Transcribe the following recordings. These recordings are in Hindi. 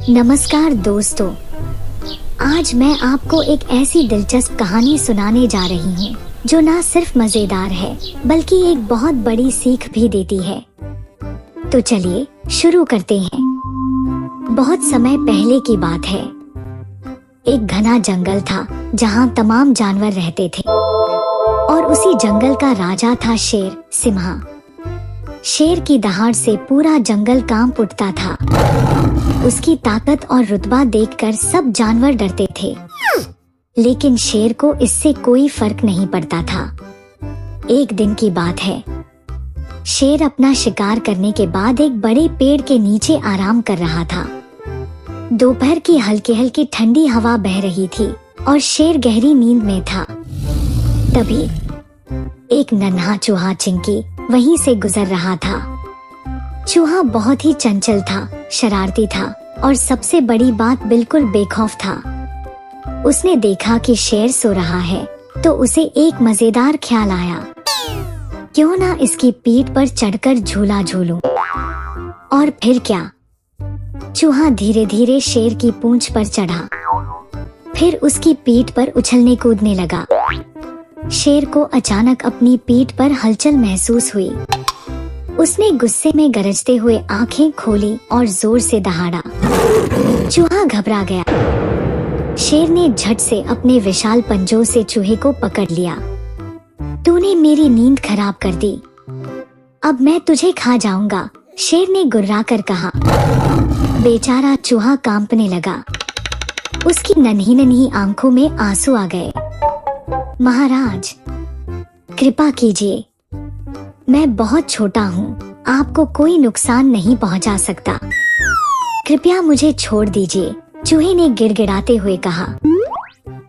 नमस्कार दोस्तों, आज मैं आपको एक ऐसी दिलचस्प कहानी सुनाने जा रही हूँ जो ना सिर्फ मजेदार है बल्कि एक बहुत बड़ी सीख भी देती है। तो चलिए शुरू करते हैं। बहुत समय पहले की बात है। एक घना जंगल था जहाँ तमाम जानवर रहते थे और उसी जंगल का राजा था शेर सिम्हा। शेर की दहाड़ से पूरा जंगल कांप उठता था। उसकी ताकत और रुतबा देखकर सब जानवर डरते थे, लेकिन शेर को इससे कोई फर्क नहीं पड़ता था। एक दिन की बात है। शेर अपना शिकार करने के बाद एक बड़े पेड़ के नीचे आराम कर रहा था। दोपहर की हल्की हल्की ठंडी हवा बह रही थी और शेर गहरी नींद में था। तभी एक नन्हा चूहा चिंकी वहीं से गुजर रहा था। चूहा बहुत ही चंचल था, शरारती था और सबसे बड़ी बात बिल्कुल बेखौफ था। उसने देखा कि शेर सो रहा है तो उसे एक मजेदार ख्याल आया, क्यों ना इसकी पीठ पर चढ़कर झूला झूलूं। और फिर क्या, चूहा धीरे धीरे शेर की पूंछ पर चढ़ा, फिर उसकी पीठ पर उछलने कूदने लगा। शेर को अचानक अपनी पीठ पर हलचल महसूस हुई। उसने गुस्से में गरजते हुए आंखें खोली और जोर से दहाड़ा। चूहा घबरा गया। शेर ने झट से अपने विशाल पंजों से चूहे को पकड़ लिया। तूने मेरी नींद खराब कर दी, अब मैं तुझे खा जाऊंगा, शेर ने गुर्राकर कहा। बेचारा चूहा कांपने लगा। उसकी नन्ही नन्ही आंखों में आंसू आ गए। महाराज, कृपा कीजिए, मैं बहुत छोटा हूँ, आपको कोई नुकसान नहीं पहुँचा सकता, कृपया मुझे छोड़ दीजिए, चूहे ने गिड़गिड़ाते हुए कहा।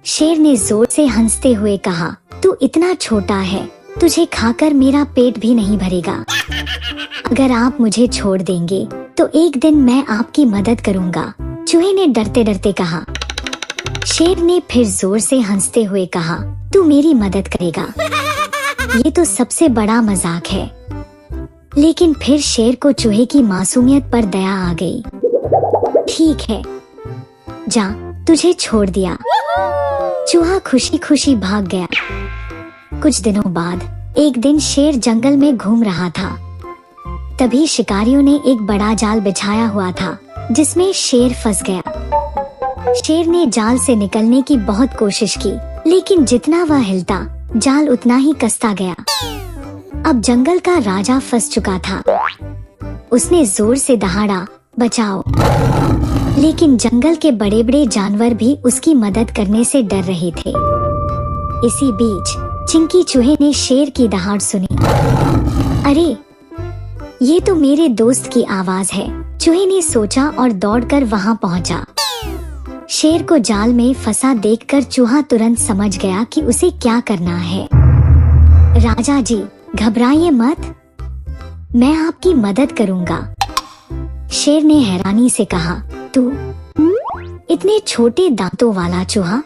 शेर ने जोर से हंसते हुए कहा, तू इतना छोटा है, तुझे खाकर मेरा पेट भी नहीं भरेगा। अगर आप मुझे छोड़ देंगे तो एक दिन मैं आपकी मदद करूँगा, चूहे ने डरते डरते कहा। शेर ने फिर जोर से हंसते हुए कहा, तू मेरी मदद करेगा, ये तो सबसे बड़ा मजाक है। लेकिन फिर शेर को चूहे की मासूमियत पर दया आ गई। ठीक है, जा, तुझे छोड़ दिया। चूहा खुशी खुशी भाग गया। कुछ दिनों बाद एक दिन शेर जंगल में घूम रहा था। तभी शिकारियों ने एक बड़ा जाल बिछाया हुआ था जिसमें शेर फंस गया। शेर ने जाल से निकलने की बहुत कोशिश की, लेकिन जितना वह हिलता जाल उतना ही कसता गया। अब जंगल का राजा फंस चुका था। उसने जोर से दहाड़ा, बचाओ, लेकिन जंगल के बड़े बड़े जानवर भी उसकी मदद करने से डर रहे थे। इसी बीच चिंकी चूहे ने शेर की दहाड़ सुनी। अरे, ये तो मेरे दोस्त की आवाज है, चूहे ने सोचा और दौड़कर वहां पहुंचा। शेर को जाल में फंसा देखकर चूहा तुरंत समझ गया कि उसे क्या करना है। राजा जी, घबराइए मत, मैं आपकी मदद करूंगा, शेर ने हैरानी से कहा। तू, इतने छोटे दांतों वाला चूहा,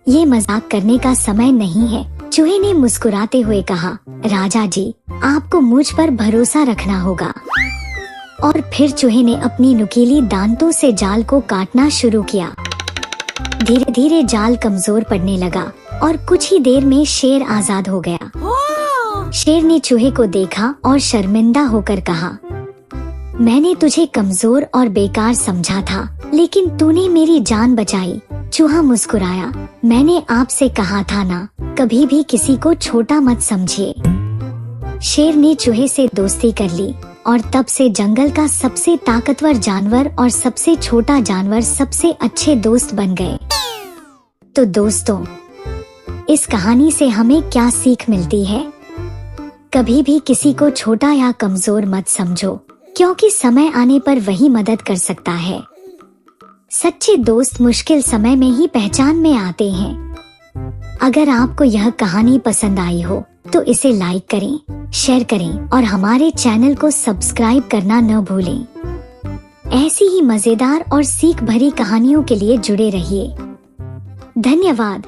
ये मजाक करने का समय नहीं है, चूहे ने मुस्कुराते हुए कहा। राजा जी, आपको मुझ पर भरोसा रखना होगा। और फिर चूहे ने अपनी नुकीली दांतों से जाल को काटना शुरू किया। धीरे धीरे जाल कमजोर पड़ने लगा और कुछ ही देर में शेर आजाद हो गया। शेर ने चूहे को देखा और शर्मिंदा होकर कहा, मैंने तुझे कमजोर और बेकार समझा था, लेकिन तूने मेरी जान बचाई। चूहा मुस्कुराया, मैंने आपसे कहा था ना, कभी भी किसी को छोटा मत समझिए। शेर ने चूहे से दोस्ती कर ली और तब से जंगल का सबसे ताकतवर जानवर और सबसे छोटा जानवर सबसे अच्छे दोस्त बन गए। तो दोस्तों, इस कहानी से हमें क्या सीख मिलती है? कभी भी किसी को छोटा या कमजोर मत समझो, क्योंकि समय आने पर वही मदद कर सकता है। सच्चे दोस्त मुश्किल समय में ही पहचान में आते हैं। अगर आपको यह कहानी पसंद आई हो तो इसे लाइक करें, शेयर करें और हमारे चैनल को सब्सक्राइब करना न भूलें। ऐसी ही मजेदार और सीख भरी कहानियों के लिए जुड़े रहिए। धन्यवाद।